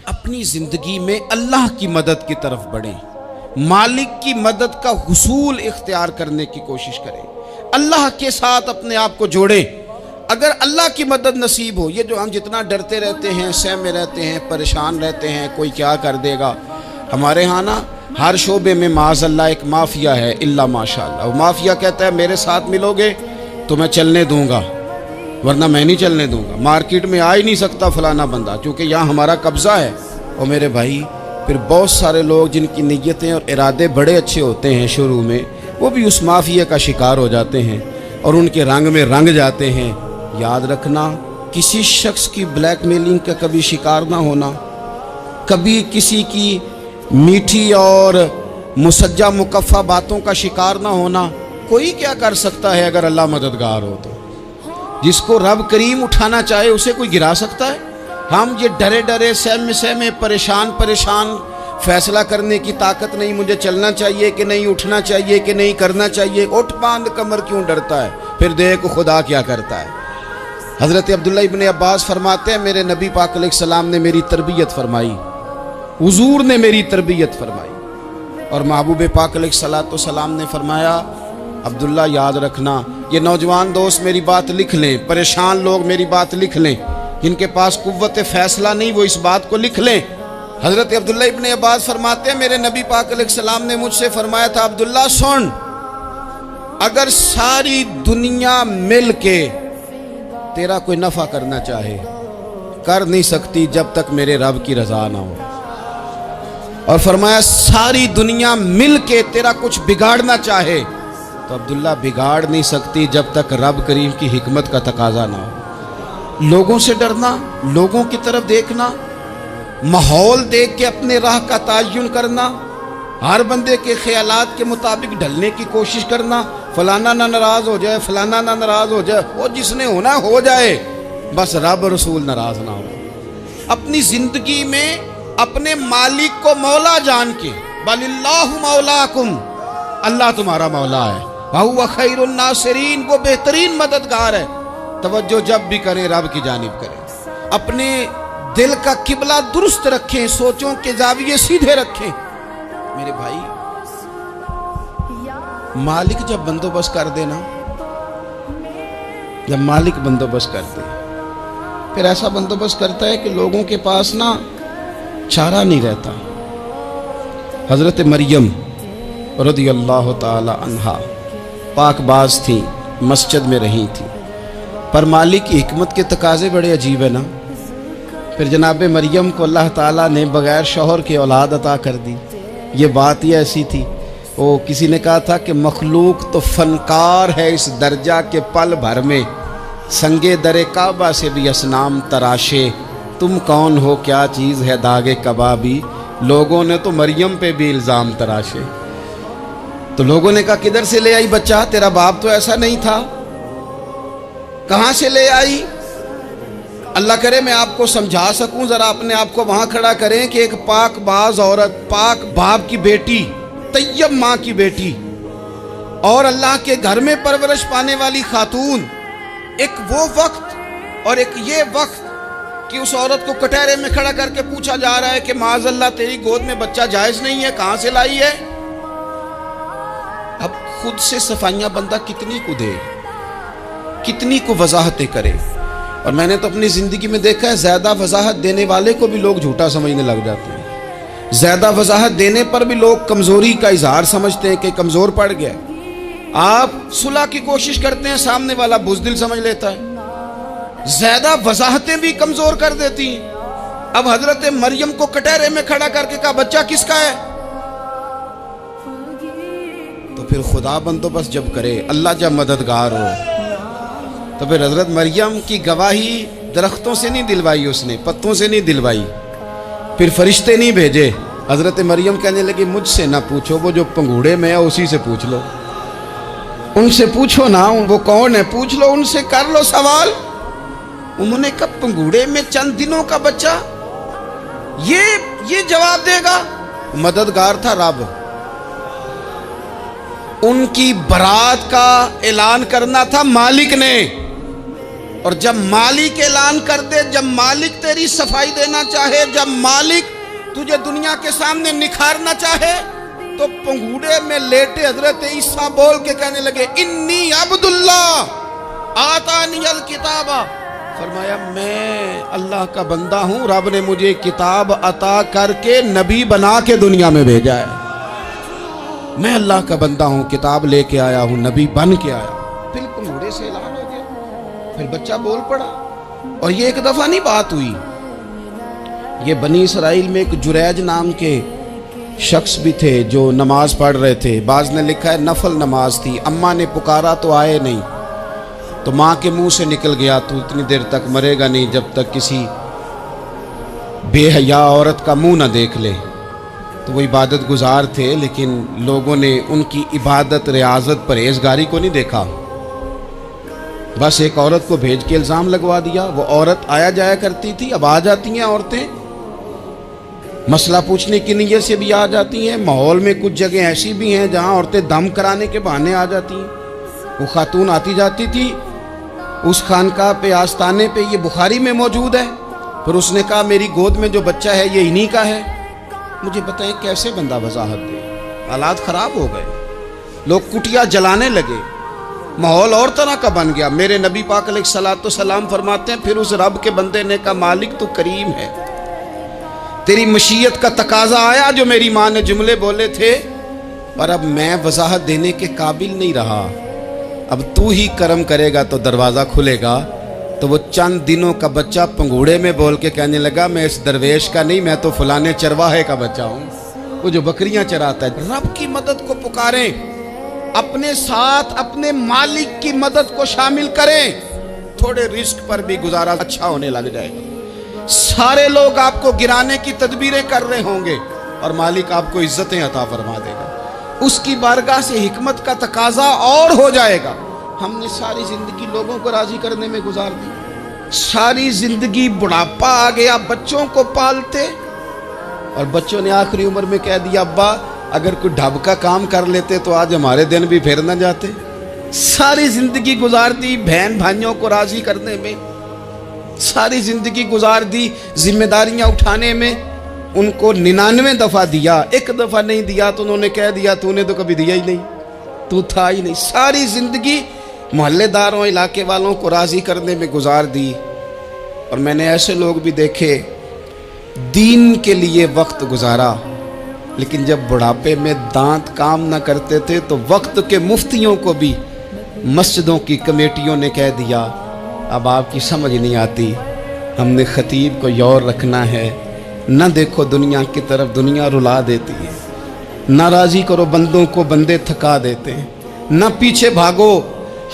اپنی زندگی میں اللہ کی مدد کی طرف بڑھیں، مالک کی مدد کا حصول اختیار کرنے کی کوشش کریں، اللہ کے ساتھ اپنے آپ کو جوڑیں۔ اگر اللہ کی مدد نصیب ہو، یہ جو ہم جتنا ڈرتے رہتے ہیں، سہمے رہتے ہیں، پریشان رہتے ہیں کوئی کیا کر دے گا، ہمارے ہاں نا ہر شعبے میں معاذ اللہ ایک مافیا ہے، الا ماشاءاللہ۔ وہ مافیا کہتا ہے میرے ساتھ ملو گے تو میں چلنے دوں گا، ورنہ میں نہیں چلنے دوں گا، مارکیٹ میں آ ہی نہیں سکتا فلانا بندہ، چونکہ یہاں ہمارا قبضہ ہے۔ اور میرے بھائی پھر بہت سارے لوگ جن کی نیتیں اور ارادے بڑے اچھے ہوتے ہیں شروع میں، وہ بھی اس مافیا کا شکار ہو جاتے ہیں اور ان کے رنگ میں رنگ جاتے ہیں۔ یاد رکھنا، کسی شخص کی بلیک میلنگ کا کبھی شکار نہ ہونا، کبھی کسی کی میٹھی اور مسجع مکفہ باتوں کا شکار نہ ہونا۔ کوئی کیا کر سکتا ہے اگر اللہ مددگار ہو تو؟ جس کو رب کریم اٹھانا چاہے اسے کوئی گرا سکتا ہے؟ ہم یہ ڈرے ڈرے سہمے پریشان فیصلہ کرنے کی طاقت نہیں، مجھے چلنا چاہیے کہ نہیں، اٹھنا چاہیے کہ نہیں، کرنا چاہیے، اٹھ باندھ کمر کیوں ڈرتا ہے؟ پھر دیکھ خدا کیا کرتا ہے۔ حضرت عبداللہ ابن عباس فرماتے ہیں میرے نبی پاک علیہ السلام نے میری تربیت فرمائی، حضور نے میری تربیت فرمائی، اور محبوب پاک علیہ السلام نے فرمایا عبداللہ یاد رکھنا، یہ نوجوان دوست میری بات لکھ لیں، پریشان لوگ میری بات لکھ لیں، جن کے پاس قوت فیصلہ نہیں وہ اس بات کو لکھ لیں۔ حضرت عبداللہ ابن عباس فرماتے ہیں میرے نبی پاک علیہ السلام نے مجھ سے فرمایا تھا عبداللہ سن، اگر ساری دنیا مل کے تیرا کوئی نفع کرنا چاہے کر نہیں سکتی جب تک میرے رب کی رضا نہ ہو، اور فرمایا ساری دنیا مل کے تیرا کچھ بگاڑنا چاہے تو عبداللہ بگاڑ نہیں سکتی جب تک رب کریم کی حکمت کا تقاضا نہ ہو۔ لوگوں سے ڈرنا، لوگوں کی طرف دیکھنا، ماحول دیکھ کے اپنے راہ کا تعین کرنا، ہر بندے کے خیالات کے مطابق ڈھلنے کی کوشش کرنا، فلانا نہ ناراض ہو جائے، فلانا نہ ناراض ہو جائے، وہ جس نے ہونا ہو جائے، بس رب رسول ناراض نہ ہو۔ اپنی زندگی میں اپنے مالک کو مولا جان کے، بل اللہ مولاکم، اللہ تمہارا مولا ہے، وَهُوَ خَيْرُ النَّاصِرِينَ، وہ بہترین مددگار ہے۔ توجہ جب بھی کریں رب کی جانب کریں، اپنے دل کا قبلہ درست رکھیں، سوچوں کے زاویے سیدھے رکھیں۔ میرے بھائی مالک جب بندوبست کر دے نا، جب مالک بندوبست کر دے پھر ایسا بندوبست کرتا ہے کہ لوگوں کے پاس نا چارہ نہیں رہتا۔ حضرت مریم رضی اللہ تعالی عنہا پاک باز تھیں، مسجد میں رہی تھیں، پر مالک کی حکمت کے تقاضے بڑے عجیب ہیں نا۔ پھر جناب مریم کو اللہ تعالیٰ نے بغیر شوہر کے اولاد عطا کر دی۔ یہ بات ہی ایسی تھی، وہ کسی نے کہا تھا کہ مخلوق تو فنکار ہے اس درجہ کے پل بھر میں سنگے در کعبہ سے بھی اصنام تراشے، تم کون ہو کیا چیز ہے داغ کبابی، لوگوں نے تو مریم پہ بھی الزام تراشے۔ تو لوگوں نے کہا کدھر سے لے آئی بچہ، تیرا باپ تو ایسا نہیں تھا، کہاں سے لے آئی؟ اللہ کرے میں آپ کو سمجھا سکوں، ذرا اپنے آپ کو وہاں کھڑا کریں کہ ایک پاک باز عورت، پاک باپ کی بیٹی، طیب ماں کی بیٹی، اور اللہ کے گھر میں پرورش پانے والی خاتون، ایک وہ وقت اور ایک یہ وقت کہ اس عورت کو کٹہرے میں کھڑا کر کے پوچھا جا رہا ہے کہ معاذ اللہ تیری گود میں بچہ جائز نہیں ہے، کہاں سے لائی ہے؟ اب خود سے صفائیاں بندہ کتنی کو دے، کتنی کو وضاحتیں کرے۔ اور میں نے تو اپنی زندگی میں دیکھا ہے زیادہ وضاحت دینے والے کو بھی لوگ جھوٹا سمجھنے لگ جاتے ہیں، زیادہ وضاحت دینے پر بھی لوگ کمزوری کا اظہار سمجھتے ہیں کہ کمزور پڑ گیا۔ آپ صلح کی کوشش کرتے ہیں، سامنے والا بزدل سمجھ لیتا ہے، زیادہ وضاحتیں بھی کمزور کر دیتی ہیں۔ اب حضرت مریم کو کٹہرے میں کھڑا کر کے کہا بچہ کس کا ہے؟ تو پھر خدا بندوبست جب کرے، اللہ جب مددگار ہو، تو پھر حضرت مریم کی گواہی درختوں سے نہیں دلوائی، اس نے پتوں سے نہیں دلوائی، پھر فرشتے نہیں بھیجے۔ حضرت مریم کہنے لگی مجھ سے نہ پوچھو، وہ جو پنگوڑے میں ہے اسی سے پوچھ لو، ان سے پوچھو نا، وہ کون ہے پوچھ لو، ان سے کر لو سوال۔ انہوں نے کہا پنگوڑے میں چند دنوں کا بچہ، یہ جواب دے گا؟ مددگار تھا رب، ان کی برات کا اعلان کرنا تھا مالک نے، اور جب مالک اعلان کر دے، جب مالک تیری صفائی دینا چاہے، جب مالک تجھے دنیا کے سامنے نکھارنا چاہے، تو پنگوڑے میں لیٹے حضرت عیسیٰ بول کے کہنے لگے انی عبداللہ آتانی الکتاب، فرمایا میں اللہ کا بندہ ہوں، رب نے مجھے کتاب عطا کر کے نبی بنا کے دنیا میں بھیجا ہے، میں اللہ کا بندہ ہوں، کتاب لے کے آیا ہوں، نبی بن کے آیا ہوں۔ پھر پنگوڑے سے اعلان ہو گیا، پھر بچہ بول پڑا۔ اور یہ ایک دفعہ نہیں بات ہوئی، یہ بنی اسرائیل میں ایک جریج نام کے شخص بھی تھے جو نماز پڑھ رہے تھے، بعض نے لکھا ہے نفل نماز تھی، اماں نے پکارا تو آئے نہیں، تو ماں کے منہ سے نکل گیا تو اتنی دیر تک مرے گا نہیں جب تک کسی بے حیا عورت کا منہ نہ دیکھ لے۔ تو وہ عبادت گزار تھے، لیکن لوگوں نے ان کی عبادت، ریاضت، پرہیزگاری کو نہیں دیکھا، بس ایک عورت کو بھیج کے الزام لگوا دیا۔ وہ عورت آیا جایا کرتی تھی، اب آ جاتی ہیں عورتیں، مسئلہ پوچھنے کی نیت سے بھی آ جاتی ہیں۔ ماحول میں کچھ جگہ ایسی بھی ہیں جہاں عورتیں دم کرانے کے بہانے آ جاتی ہیں۔ وہ خاتون آتی جاتی تھی اس خانقاہ پہ، آستانے پہ، یہ بخاری میں موجود ہے، پھر اس نے کہا میری گود میں جو بچہ ہے یہ انہی کا ہے۔ مجھے بتائیں کیسے بندہ وضاحت دے؟ حالات خراب ہو گئے، لوگ کٹیا جلانے لگے، ماحول اور طرح کا بن گیا۔ میرے نبی پاک علیہ الصلوۃ والسلام فرماتے ہیں پھر اس رب کے بندے نے کہا مالک تو کریم ہے، تیری مشیت کا تقاضا آیا جو میری ماں نے جملے بولے تھے، پر اب میں وضاحت دینے کے قابل نہیں رہا، اب تو ہی کرم کرے گا تو دروازہ کھلے گا۔ تو وہ چند دنوں کا بچہ پنگوڑے میں بول کے کہنے لگا میں اس درویش کا نہیں، میں تو فلانے چرواہے کا بچہ ہوں، وہ جو بکریاں چراتا ہے۔ رب کی مدد کو پکاریں، اپنے ساتھ اپنے مالک کی مدد کو شامل کریں، تھوڑے رزق پر بھی گزارا اچھا ہونے لگ جائے گا۔ سارے لوگ آپ کو گرانے کی تدبیریں کر رہے ہوں گے اور مالک آپ کو عزتیں عطا فرما دے گا، اس کی بارگاہ سے حکمت کا تقاضا اور ہو جائے گا۔ ہم نے ساری زندگی لوگوں کو راضی کرنے میں گزار دی، ساری زندگی بڑھاپا آ گیا بچوں کو پالتے، اور بچوں نے آخری عمر میں کہہ دیا ابا اگر کوئی ڈھب کا کام کر لیتے تو آج ہمارے دن بھی پھر نہ جاتے۔ ساری زندگی گزار دی بہن بھائیوں کو راضی کرنے میں، ساری زندگی گزار دی ذمہ داریاں اٹھانے میں، ان کو 99 دفعہ دیا، ایک دفعہ نہیں دیا تو انہوں نے کہہ دیا تو نے تو کبھی دیا ہی نہیں، تو تھا ہی نہیں۔ ساری زندگی محلے داروں، علاقے والوں کو راضی کرنے میں گزار دی۔ اور میں نے ایسے لوگ بھی دیکھے دین کے لیے وقت گزارا، لیکن جب بڑھاپے میں دانت کام نہ کرتے تھے تو وقت کے مفتیوں کو بھی مسجدوں کی کمیٹیوں نے کہہ دیا اب آپ کی سمجھ نہیں آتی، ہم نے خطیب کو یور رکھنا ہے، نہ دیکھو دنیا کی طرف، دنیا رلا دیتی ہے، نہ راضی کرو بندوں کو، بندے تھکا دیتے ہیں، نہ پیچھے بھاگو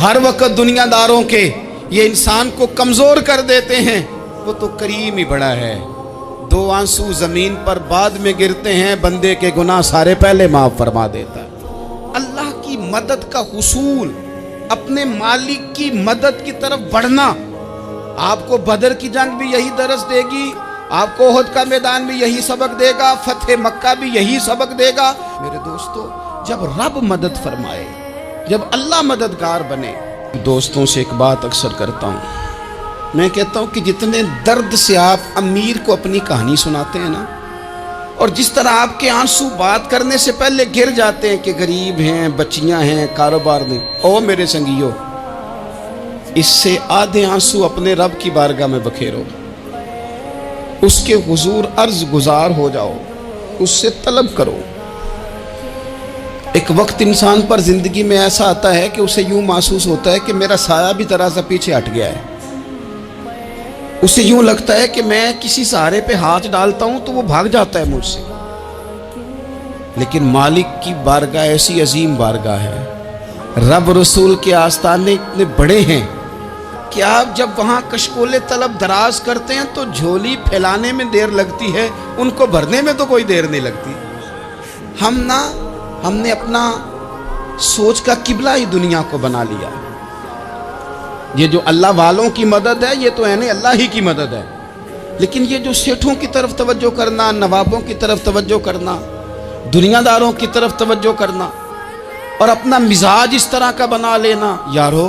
ہر وقت دنیا داروں کے، یہ انسان کو کمزور کر دیتے ہیں۔ وہ تو کریم ہی بڑا ہے، 2 آنسو زمین پر بعد میں گرتے ہیں، بندے کے گناہ سارے پہلے معاف فرما دیتا ہے۔ اللہ کی مدد کا حصول، اپنے مالک کی مدد کی طرف بڑھنا، آپ کو بدر کی جنگ بھی یہی درس دے گی، آپ کو احد کا میدان بھی یہی سبق دے گا، فتح مکہ بھی یہی سبق دے گا۔ میرے دوستو جب رب مدد فرمائے، جب اللہ مددگار بنے، دوستوں سے ایک بات اکثر کرتا ہوں، میں کہتا ہوں کہ جتنے درد سے آپ امیر کو اپنی کہانی سناتے ہیں نا، اور جس طرح آپ کے آنسو بات کرنے سے پہلے گر جاتے ہیں کہ غریب ہیں، بچیاں ہیں، کاروبار نہیں، او میرے سنگیو، اس سے آدھے آنسو اپنے رب کی بارگاہ میں بکھیرو، اس کے حضور عرض گزار ہو جاؤ، اس سے طلب کرو۔ ایک وقت انسان پر زندگی میں ایسا آتا ہے کہ اسے یوں محسوس ہوتا ہے کہ میرا سایہ بھی ذرا سا پیچھے ہٹ گیا ہے، اسے یوں لگتا ہے کہ میں کسی سہارے پہ ہاتھ ڈالتا ہوں تو وہ بھاگ جاتا ہے مجھ سے، لیکن مالک کی بارگاہ ایسی عظیم بارگاہ ہے، رب رسول کے آستانے اتنے بڑے ہیں کہ آپ جب وہاں کشکول طلب دراز کرتے ہیں تو جھولی پھیلانے میں دیر لگتی ہے، ان کو بھرنے میں تو کوئی دیر نہیں لگتی۔ ہم نے اپنا سوچ کا قبلہ ہی دنیا کو بنا لیا۔ یہ جو اللہ والوں کی مدد ہے یہ تو ہے اللہ ہی کی مدد ہے، لیکن یہ جو سیٹھوں کی طرف توجہ کرنا، نوابوں کی طرف توجہ کرنا، دنیا داروں کی طرف توجہ کرنا، اور اپنا مزاج اس طرح کا بنا لینا، یارو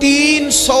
300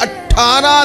18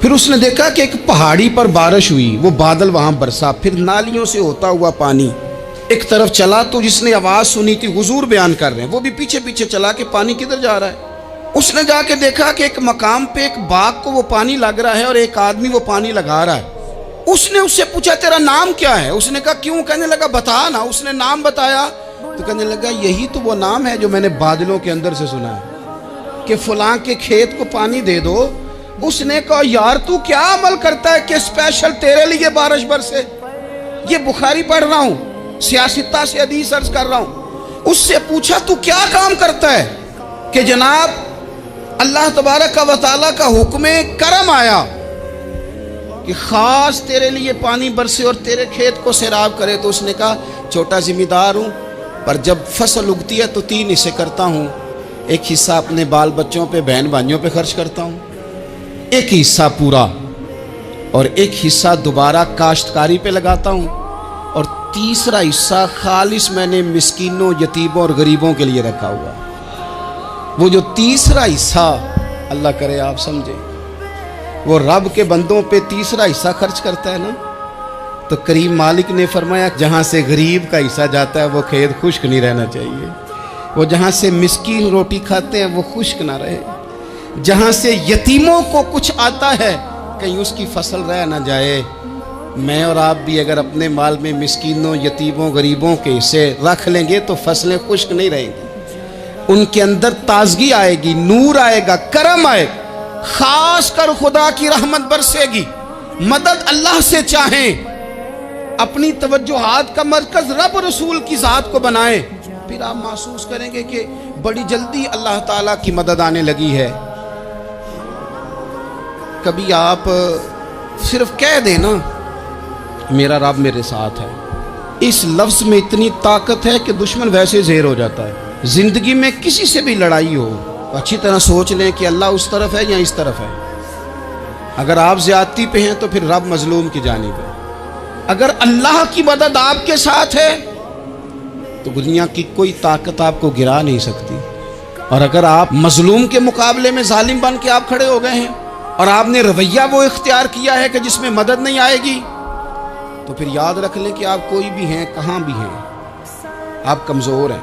پھر اس نے دیکھا کہ ایک پہاڑی پر بارش ہوئی، وہ بادل وہاں برسا، پھر نالیوں سے ہوتا ہوا پانی ایک طرف چلا۔ تو جس نے آواز سنی تھی، حضور بیان کر رہے ہیں، وہ بھی پیچھے پیچھے چلا کہ پانی کدھر جا رہا ہے۔ اس نے جا کے دیکھا کہ ایک مقام پہ ایک باغ کو وہ پانی لگ رہا ہے اور ایک آدمی وہ پانی لگا رہا ہے۔ اس نے اس سے پوچھا تیرا نام کیا ہے؟ اس نے کہا کیوں؟ کہنے لگا بتا نا۔ اس نے نام بتایا تو کہنے لگا یہی تو وہ نام ہے جو میں نے بادلوں کے اندر سے سنا ہے کہ فلاں کے کھیت کو پانی دے دو۔ اس نے کہا یار تو کیا عمل کرتا ہے کہ اسپیشل تیرے لیے بارش برسے؟ یہ بخاری پڑھ رہا ہوں، سیاستہ سے حدیث عرض کر رہا ہوں۔ اس سے پوچھا تو کیا کام کرتا ہے کہ جناب اللہ تبارک و تعالیٰ کا حکم کرم آیا کہ خاص تیرے لیے پانی برسے اور تیرے کھیت کو سیراب کرے؟ تو اس نے کہا چھوٹا ذمہ دار ہوں، پر جب فصل اگتی ہے تو 3 حصے کرتا ہوں۔ ایک حصہ اپنے بال بچوں پہ، بہن بھائیوں پہ خرچ کرتا ہوں، ایک حصہ پورا، اور ایک حصہ دوبارہ کاشتکاری پہ لگاتا ہوں، اور تیسرا حصہ خالص میں نے مسکینوں، یتیموں اور غریبوں کے لیے رکھا ہوا۔ وہ جو تیسرا حصہ، اللہ کرے آپ سمجھیں، وہ رب کے بندوں پہ تیسرا حصہ خرچ کرتا ہے نا، تو کریم مالک نے فرمایا جہاں سے غریب کا حصہ جاتا ہے وہ کھیت خشک نہیں رہنا چاہیے، وہ جہاں سے مسکین روٹی کھاتے ہیں وہ خشک نہ رہے، جہاں سے یتیموں کو کچھ آتا ہے کہیں اس کی فصل رہ نہ جائے۔ میں اور آپ بھی اگر اپنے مال میں مسکینوں، یتیموں، غریبوں کے حصے رکھ لیں گے تو فصلیں خشک نہیں رہیں گی، ان کے اندر تازگی آئے گی، نور آئے گا، کرم آئے گا، خاص کر خدا کی رحمت برسے گی۔ مدد اللہ سے چاہیں، اپنی توجہات کا مرکز رب رسول کی ذات کو بنائیں، پھر آپ محسوس کریں گے کہ بڑی جلدی اللہ تعالیٰ کی مدد آنے لگی ہے۔ کبھی آپ صرف کہہ دیں نا میرا رب میرے ساتھ ہے، اس لفظ میں اتنی طاقت ہے کہ دشمن ویسے زہر ہو جاتا ہے۔ زندگی میں کسی سے بھی لڑائی ہو، اچھی طرح سوچ لیں کہ اللہ اس طرف ہے یا اس طرف ہے۔ اگر آپ زیادتی پہ ہیں تو پھر رب مظلوم کی جانب ہے۔ اگر اللہ کی مدد آپ کے ساتھ ہے تو دنیا کی کوئی طاقت آپ کو گرا نہیں سکتی، اور اگر آپ مظلوم کے مقابلے میں ظالم بن کے آپ کھڑے ہو گئے ہیں اور آپ نے رویہ وہ اختیار کیا ہے کہ جس میں مدد نہیں آئے گی، تو پھر یاد رکھ لیں کہ آپ کوئی بھی ہیں، کہاں بھی ہیں، آپ کمزور ہیں۔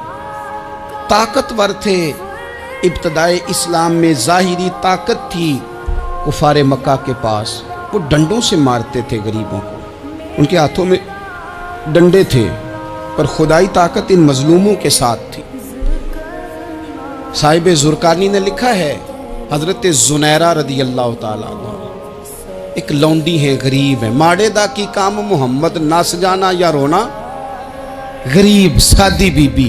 طاقتور تھے ابتدائے اسلام میں، ظاہری طاقت تھی کفار مکہ کے پاس، وہ ڈنڈوں سے مارتے تھے غریبوں کو، ان کے ہاتھوں میں ڈنڈے تھے، پر خدائی طاقت ان مظلوموں کے ساتھ تھی۔ صاحب زرقانی نے لکھا ہے، حضرت زنیرہ رضی اللہ تعالیٰ عنہ ایک لونڈی ہے، غریب ہے، ماڑے دا کی کام محمد نس جانا یا رونا، غریب سادی بی بی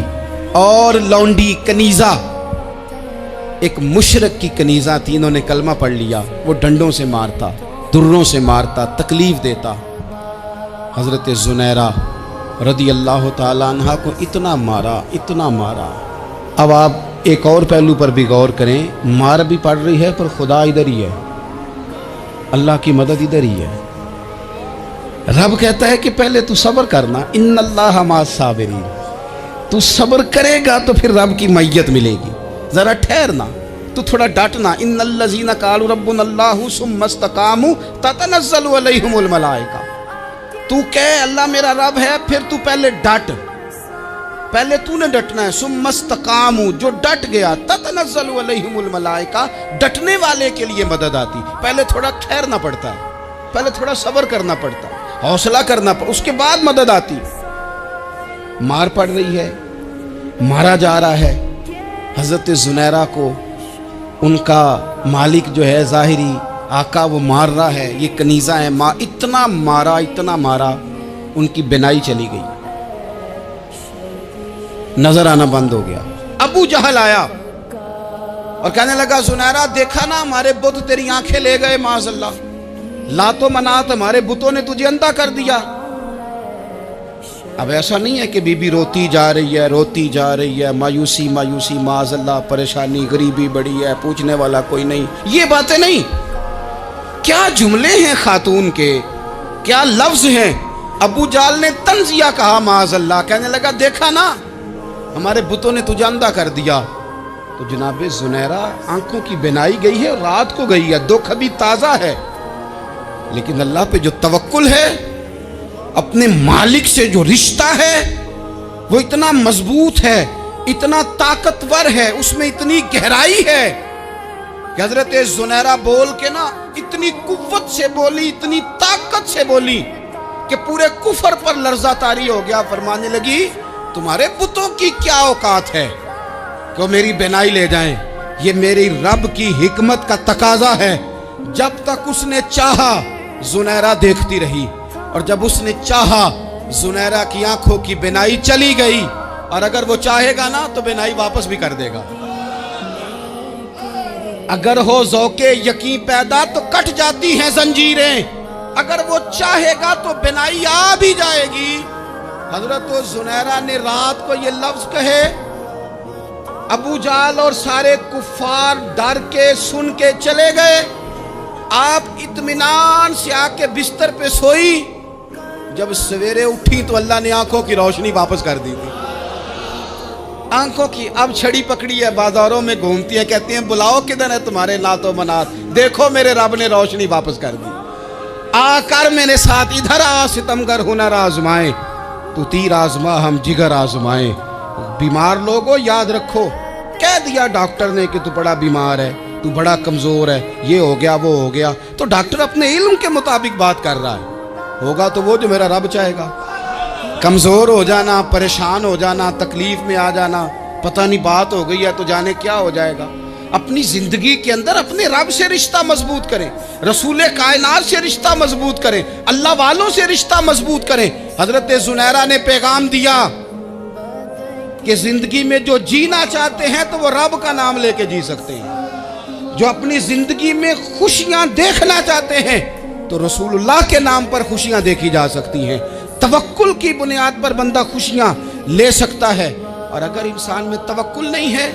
اور لونڈی کنیزہ، ایک مشرک کی کنیزہ تھی، انہوں نے کلمہ پڑھ لیا، وہ ڈنڈوں سے مارتا، دروں سے مارتا، تکلیف دیتا۔ حضرت زنیرہ رضی اللہ تعالیٰ عنہ کو اتنا مارا، اتنا مارا۔ اب آپ ایک اور پہلو پر بھی غور کریں، مار بھی پڑ رہی ہے پر خدا ادھر ہی ہے، اللہ کی مدد ادھر ہی ہے۔ رب کہتا ہے کہ پہلے تو صبر کرنا، ان اللہ مع الصابرین، تو صبر کرے گا تو پھر رب کی معیت ملے گی، ذرا ٹھہرنا، تو تھوڑا ڈٹنا۔ ان الذین قالوا ربنا اللہ ثم استقاموا تتنزل علیہم الملائکہ، تو کہے اللہ میرا رب ہے، پھر تو پہلے ڈٹ، پہلے تو نے ڈٹنا ہے۔ ثم استقاموا، جو ڈٹ گیا، تتنزل علیہم الملائکہ، ڈٹنے والے کے لیے مدد آتی، پہلے تھوڑا ٹھہرنا پڑتا ہے، پہلے تھوڑا صبر کرنا پڑتا ہے، حوصلہ کرنا پڑتا، اس کے بعد مدد آتی۔ مار پڑ رہی ہے، مارا جا رہا ہے حضرت زنیرہ کو، ان کا مالک جو ہے ظاہری آقا وہ مار رہا ہے، یہ کنیزہ ہے، اتنا مارا اتنا مارا، ان کی بینائی چلی گئی، نظر آنا بند ہو گیا۔ ابو جہل آیا اور کہنے لگا زنیرہ دیکھا نا ہمارے بت تیری آنکھیں لے گئے، معاذ اللہ، لات و منات ہمارے بتوں نے تجھے اندھا کر دیا۔ اب ایسا نہیں ہے کہ بی بی روتی جا رہی ہے، روتی جا رہی ہے، مایوسی مایوسی، معاذ اللہ، پریشانی، غریبی بڑی ہے، پوچھنے والا کوئی نہیں، یہ باتیں نہیں۔ کیا جملے ہیں خاتون کے، کیا لفظ ہیں۔ ابو جال نے تنزیہ کہا، معاذ اللہ، کہنے لگا دیکھا نا ہمارے بتوں نے تجھے اندھا کر دیا۔ تو تو جناب زنیرہ آنکھوں کی بینائی گئی ہے، رات کو گئی ہے، دکھ ابھی تازہ ہے، لیکن اللہ پہ جو توکل ہے، اپنے مالک سے جو رشتہ ہے وہ اتنا مضبوط ہے، اتنا طاقتور ہے، اس میں اتنی گہرائی ہے کہ حضرت زنیرہ بول کے نا اتنی قوت سے بولی، اتنی طاقت سے بولی کہ پورے کفر پر لرزہ طاری ہو گیا۔ فرمانے لگی تمہارے بتوں کی کیا اوقات ہے کہ وہ میری بینائی لے جائیں، یہ میری رب کی حکمت کا تقاضا ہے۔ جب تک اس نے چاہا زنیرہ دیکھتی رہی، اور جب اس نے چاہا زنیرہ کی آنکھوں کی بینائی چلی گئی، اور اگر وہ چاہے گا نا تو بینائی واپس بھی کر دے گا۔ اگر ہو ذوق یقین پیدا تو کٹ جاتی ہیں زنجیریں، اگر وہ چاہے گا تو بینائی آ بھی جائے گی۔ حضرت زنیرہ نے رات کو یہ لفظ کہے، ابو جہل اور سارے کفار ڈر کے سن کے چلے گئے، آپ اطمینان سے آ کے بستر پہ سوئی۔ جب سویرے اٹھی تو اللہ نے آنکھوں کی روشنی واپس کر دی تھی۔ آنکھوں کی اب چھڑی پکڑی ہے، بازاروں میں گھومتی ہے، کہتی ہیں بلاؤ کدھر ہے تمہارے نات و منات، دیکھو میرے رب نے روشنی واپس کر دی۔ آ کر میرے ساتھ ادھر آ، ستمگر ہنر آزمائے، تو تیر آزما ہم جگر آزمائے۔ بیمار لوگوں یاد رکھو، کہہ دیا ڈاکٹر نے کہ تو بڑا بیمار ہے، تو بڑا کمزور ہے، یہ ہو گیا وہ ہو گیا، تو ڈاکٹر اپنے علم کے مطابق بات کر رہا ہے، ہوگا تو وہ جو میرا رب چاہے گا۔ کمزور ہو جانا، پریشان ہو جانا، تکلیف میں آ جانا، پتہ نہیں بات ہو گئی ہے تو جانے کیا ہو جائے گا۔ اپنی زندگی کے اندر اپنے رب سے رشتہ مضبوط کریں، رسول کائنات سے رشتہ مضبوط کریں، اللہ والوں سے رشتہ مضبوط کریں۔ حضرت زنیرہ نے پیغام دیا کہ زندگی میں جو جینا چاہتے ہیں تو وہ رب کا نام لے کے جی سکتے ہیں، جو اپنی زندگی میں خوشیاں دیکھنا چاہتے ہیں تو رسول اللہ کے نام پر خوشیاں دیکھی جا سکتی ہیں۔ توکل کی بنیاد پر بندہ خوشیاں لے سکتا ہے، اور اگر انسان میں توکل نہیں ہے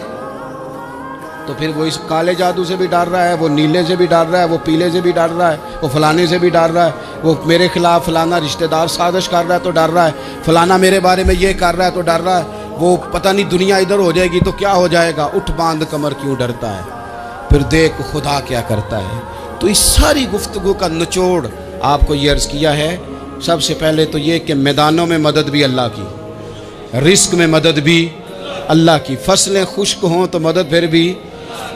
تو پھر وہ اس کالے جادو سے بھی ڈر رہا ہے، وہ نیلے سے بھی ڈر رہا ہے، وہ پیلے سے بھی ڈر رہا ہے، وہ فلانے سے بھی ڈر رہا ہے، وہ میرے خلاف فلانا رشتہ دار سازش کر رہا ہے تو ڈر رہا ہے، فلانا میرے بارے میں یہ کر رہا ہے تو ڈر رہا ہے، وہ پتہ نہیں دنیا ادھر ہو جائے گی تو کیا ہو جائے گا، اٹھ باندھ کمر کیوں ڈرتا ہے، پھر دیکھ خدا کیا کرتا ہے۔ تو اس ساری گفتگو کا نچوڑ آپ کو یہ عرض کیا ہے، سب سے پہلے تو یہ کہ میدانوں میں مدد بھی اللہ کی، رزق میں مدد بھی اللہ کی، فصلیں خشک ہوں تو مدد پھر بھی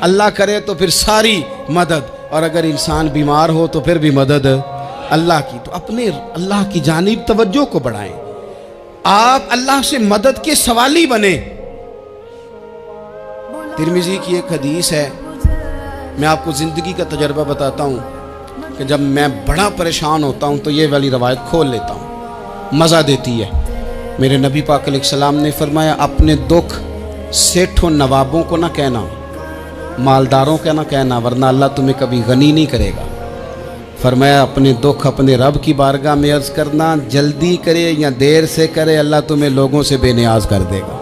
اللہ کرے، تو پھر ساری مدد، اور اگر انسان بیمار ہو تو پھر بھی مدد اللہ کی۔ تو اپنے اللہ کی جانب توجہ کو بڑھائیں، آپ اللہ سے مدد کے سوالی بنیں۔ ترمذی کی ایک حدیث ہے، میں آپ کو زندگی کا تجربہ بتاتا ہوں کہ جب میں بڑا پریشان ہوتا ہوں تو یہ والی روایت کھول لیتا ہوں، مزہ دیتی ہے۔ میرے نبی پاک علیہ السلام نے فرمایا اپنے دکھ سیٹھوں نوابوں کو نہ کہنا، مالداروں کا نہ کہنا، ورنہ اللہ تمہیں کبھی غنی نہیں کرے گا۔ فرمایا اپنے دکھ اپنے رب کی بارگاہ میں عرض کرنا، جلدی کرے یا دیر سے کرے اللہ تمہیں لوگوں سے بے نیاز کر دے گا۔